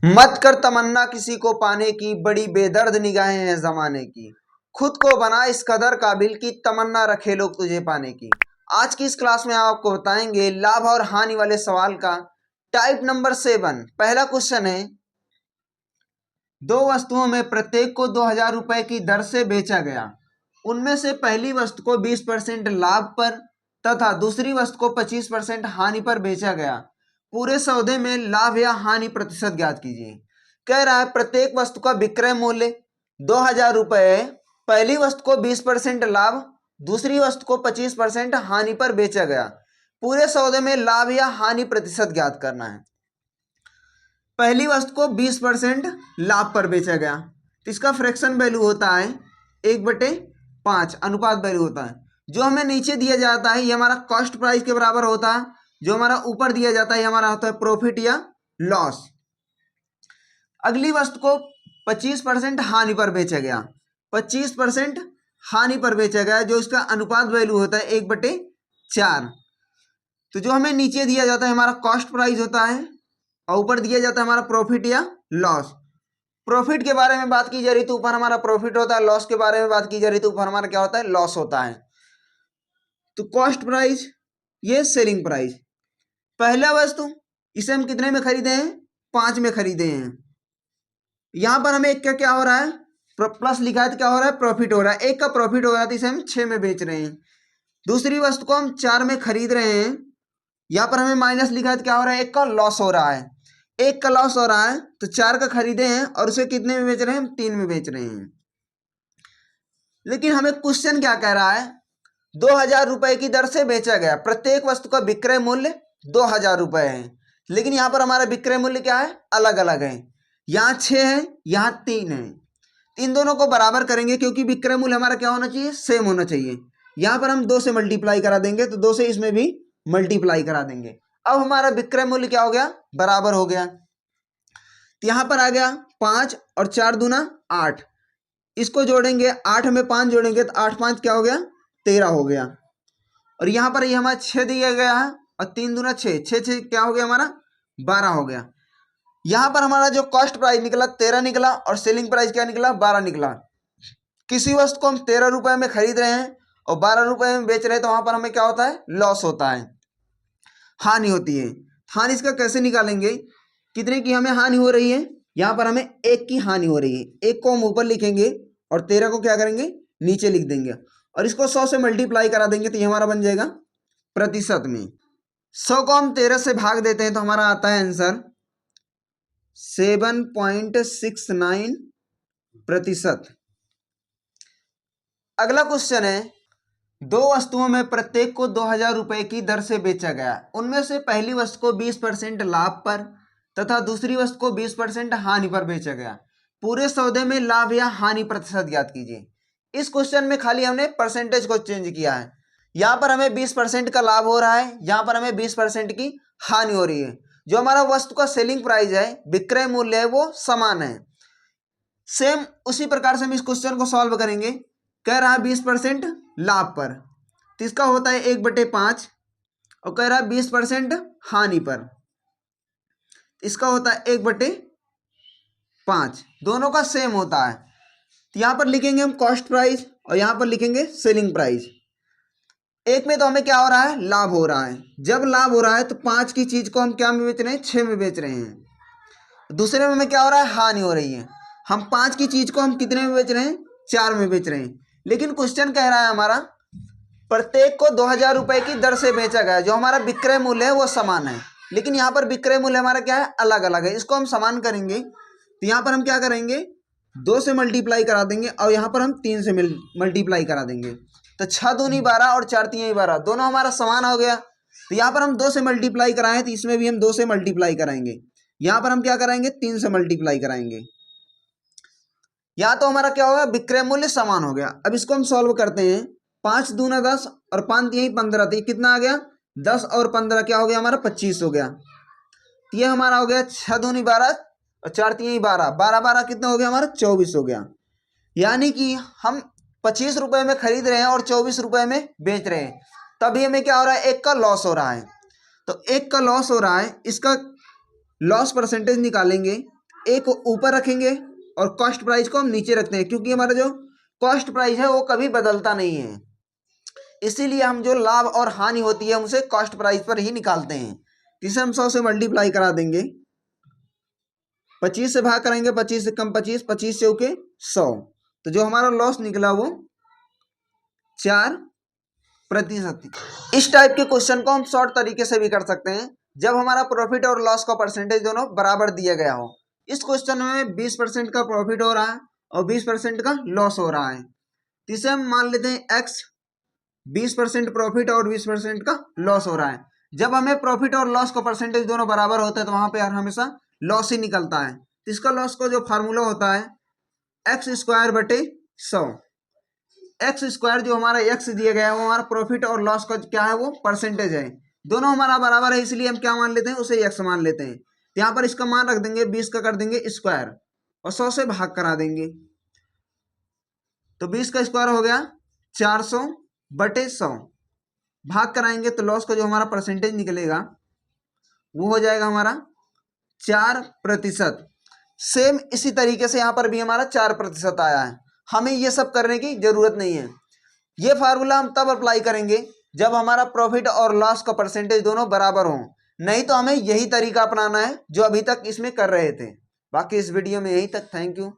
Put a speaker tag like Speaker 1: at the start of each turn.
Speaker 1: मत कर तमन्ना किसी को पाने की, बड़ी बेदर्द निगाहें हैं जमाने की। खुद को बना इस कदर काबिल की, तमन्ना रखे लोग तुझे पाने की। आज की इस क्लास में आपको बताएंगे लाभ और हानि वाले सवाल का टाइप नंबर 7। पहला क्वेश्चन है, दो वस्तुओं में प्रत्येक को 2000 रुपए की दर से बेचा गया। उनमें से पहली वस्तु को 20% लाभ पर तथा दूसरी वस्तु को 25% हानि पर बेचा गया। पूरे सौदे में लाभ या हानि प्रतिशत ज्ञात कीजिए। कह रहा है प्रत्येक वस्तु का विक्रय मूल्य 2000 रुपए, पहली वस्तु को 20% लाभ, दूसरी वस्तु को 25% हानि पर बेचा गया। पूरे सौदे में लाभ या हानि प्रतिशत ज्ञात करना है। पहली वस्तु को 20% लाभ पर बेचा गया तो इसका फ्रैक्शन वैल्यू होता है 1/5 अनुपात वैल्यू होता है। जो हमें नीचे दिया जाता है ये हमारा कॉस्ट प्राइस के बराबर होता है। जो हमारा ऊपर दिया जाता है ये हमारा होता है प्रॉफिट या लॉस। अगली वस्तु को 25% हानि पर बेचा गया, 25% हानि पर बेचा गया, जो इसका अनुपात वैल्यू होता है 1/4। तो जो हमें नीचे दिया जाता है हमारा कॉस्ट प्राइस होता है और ऊपर दिया जाता है हमारा प्रॉफिट या लॉस। प्रॉफिट के बारे में बात की जा रही तो ऊपर हमारा प्रॉफिट होता है, लॉस के बारे में बात की जा रही तो ऊपर हमारा क्या होता है, लॉस होता है। तो कॉस्ट प्राइस, ये सेलिंग प्राइस। पहला वस्तु इसे हम कितने में खरीदे हैं, 5 में खरीदे हैं। यहां पर हमें क्या क्या हो रहा है, प्लस लिखा है तो क्या हो रहा है, प्रॉफिट हो रहा है। एक का प्रॉफिट हो रहा है तो इसे हम 6 में बेच रहे हैं। दूसरी वस्तु को हम 4 में खरीद रहे हैं, यहां पर हमें माइनस लिखा है तो क्या हो रहा है, एक का लॉस हो रहा है। एक का लॉस हो रहा है तो 4 का खरीदे हैं और उसे कितने में बेच रहे हैं, हम 3 में बेच रहे हैं। लेकिन हमें क्वेश्चन क्या कह रहा है, 2000 रुपए की दर से बेचा गया, प्रत्येक वस्तु का विक्रय मूल्य 2000 रुपए है। लेकिन यहां पर हमारा विक्रय मूल्य क्या है, अलग अलग है। यहाँ 6 है, यहाँ 3 है। इन दोनों को बराबर करेंगे क्योंकि विक्रय मूल्य हमारा क्या होना चाहिए, सेम होना चाहिए। यहां पर हम 2 से मल्टीप्लाई करा देंगे तो 2 से इसमें भी मल्टीप्लाई करा देंगे। अब हमारा विक्रय मूल्य क्या हो गया, बराबर हो गया। तो यहां पर आ गया 5 और 4 दूना 8। इसको जोड़ेंगे, 8 में 5 जोड़ेंगे तो 8 5 क्या हो गया, 13 हो गया। और यहां पर ये हमारा 6 दिया गया है और 3 दूना 6, 6 क्या हो गया हमारा, 12 हो गया। यहां पर हमारा जो कॉस्ट प्राइस निकला 13 निकला और सेलिंग प्राइस क्या निकला, 12 निकला। किसी वस्तु को हम 13 रुपए में खरीद रहे हैं और 12 रुपए में बेच रहे हैं तो वहां पर हमें क्या होता है, लॉस होता है, हानि होती है। हानि इसका कैसे निकालेंगे, कितने की हमें हानि हो रही है, यहां पर हमें 1 की हानि हो रही है। 1 को हम ऊपर लिखेंगे और 13 को क्या करेंगे, नीचे लिख देंगे और इसको 100 से मल्टीप्लाई करा देंगे तो ये हमारा बन जाएगा प्रतिशत में। 100 को हम 13 से भाग देते हैं तो हमारा आता है आंसर 7.69%। अगला क्वेश्चन है, दो वस्तुओं में प्रत्येक को 2000 रुपए की दर से बेचा गया। उनमें से पहली वस्तु को 20% लाभ पर तथा दूसरी वस्तु को 20% हानि पर बेचा गया। पूरे सौदे में लाभ या हानि प्रतिशत ज्ञात कीजिए। इस क्वेश्चन में खाली हमने परसेंटेज को चेंज किया है। यहाँ पर हमें 20% का लाभ हो रहा है, यहाँ पर हमें 20% की हानि हो रही है। जो हमारा वस्तु का सेलिंग प्राइस है, विक्रय मूल्य है, वो समान है। सेम उसी प्रकार से हम इस क्वेश्चन को सॉल्व करेंगे। कह रहा है 20% लाभ पर तो इसका होता है 1/5 और कह रहा है 20% हानि पर इसका होता है 1/5। दोनों का सेम होता है तो यहां पर लिखेंगे हम कॉस्ट प्राइस और यहां पर लिखेंगे सेलिंग प्राइस। एक में तो हमें क्या हो रहा है, लाभ हो रहा है। जब लाभ हो रहा है तो 5 की चीज को हम क्या में बेच रहे हैं, 6 में बेच रहे हैं। दूसरे में हमें क्या हो रहा है, हानि हो रही है। हम 5 की चीज को हम कितने में बेच रहे हैं, 4 में बेच रहे हैं। लेकिन क्वेश्चन कह रहा है हमारा प्रत्येक को 2000 रुपए की दर से बेचा गया। जो हमारा विक्रय मूल्य है वो समान है, लेकिन यहाँ पर विक्रय मूल्य हमारा क्या है, अलग अलग है। इसको हम समान करेंगे तो यहाँ पर हम क्या करेंगे, 2 से मल्टीप्लाई करा देंगे और यहाँ पर हम 3 से मल्टीप्लाई करा देंगे। तो 6 दूनी 12 और 4 तीन 12, दोनों हमारा समान हो गया। तो यहाँ पर हम 2 से मल्टीप्लाई कराएं तो इसमें भी हम 2 से मल्टीप्लाई कराएंगे। यहाँ पर हम क्या कराएंगे, 3 से मल्टीप्लाई कराएंगे। यहाँ तो हमारा क्या होगा, विक्रय मूल्य समान हो गया। अब इसको हम सॉल्व करते हैं। 5 दूना 10 और 5 तीन 15, तो ये कितना आ गया, 10 और 15 क्या हो गया हमारा, 25 हो गया। तो ये हमारा हो गया 6 दूनी 12 और 4 तीन 12, 12 12 कितना हो गया हमारा, 24 हो गया। यानी कि हम 25 रुपए में खरीद रहे हैं और 24 रुपए में बेच रहे हैं। तभी हमें क्या हो रहा है, 1 का लॉस हो रहा है। तो 1 का लॉस हो रहा है, इसका लॉस परसेंटेज निकालेंगे एक ऊपर रखेंगे और कॉस्ट प्राइस को हम नीचे रखते हैं, क्योंकि हमारा जो कॉस्ट प्राइस है वो कभी बदलता नहीं है, इसीलिए हम जो लाभ और हानि होती है उसे कॉस्ट प्राइस पर ही निकालते हैं। इसे हम 100 से मल्टीप्लाई करा देंगे, 25 से भाग करेंगे, 25 से कम 25, 25 से होके 100, तो जो हमारा लॉस निकला वो 4%। इस टाइप के क्वेश्चन को हम शॉर्ट तरीके से भी कर सकते हैं, जब हमारा प्रॉफिट और लॉस का परसेंटेज दोनों बराबर दिया गया हो। इस क्वेश्चन में 20% का प्रॉफिट हो रहा है और 20% का लॉस हो रहा है, तो इसे हम मान लेते हैं x, 20% प्रॉफिट और 20% का लॉस हो रहा है। जब हमें प्रॉफिट और लॉस का परसेंटेज दोनों बराबर होते हैं तो वहां पे हमेशा लॉस ही निकलता है, तो इसका लॉस का जो फार्मूला होता है x² बटे 100। एक्स स्क्वायर जो हमारा x दिया गया है वो हमारा प्रॉफिट और लॉस का क्या है, वो परसेंटेज है, दोनों हमारा बराबर है, इसलिए हम क्या मान लेते हैं, उसे x मान लेते हैं। तो यहाँ पर इसका मान रख देंगे, 20 का कर देंगे स्क्वायर और 100 से भाग करा देंगे, तो 20 का स्क्वायर हो गया 400/100, भाग कराएंगे तो लॉस का जो हमारा परसेंटेज निकलेगा वो हो जाएगा हमारा 4%। सेम इसी तरीके से यहाँ पर भी हमारा 4% आया है, हमें ये सब करने की जरूरत नहीं है। ये फार्मूला हम तब अप्लाई करेंगे जब हमारा प्रॉफिट और लॉस का परसेंटेज दोनों बराबर हों, नहीं तो हमें यही तरीका अपनाना है जो अभी तक इसमें कर रहे थे। बाकी इस वीडियो में यही तक, थैंक यू।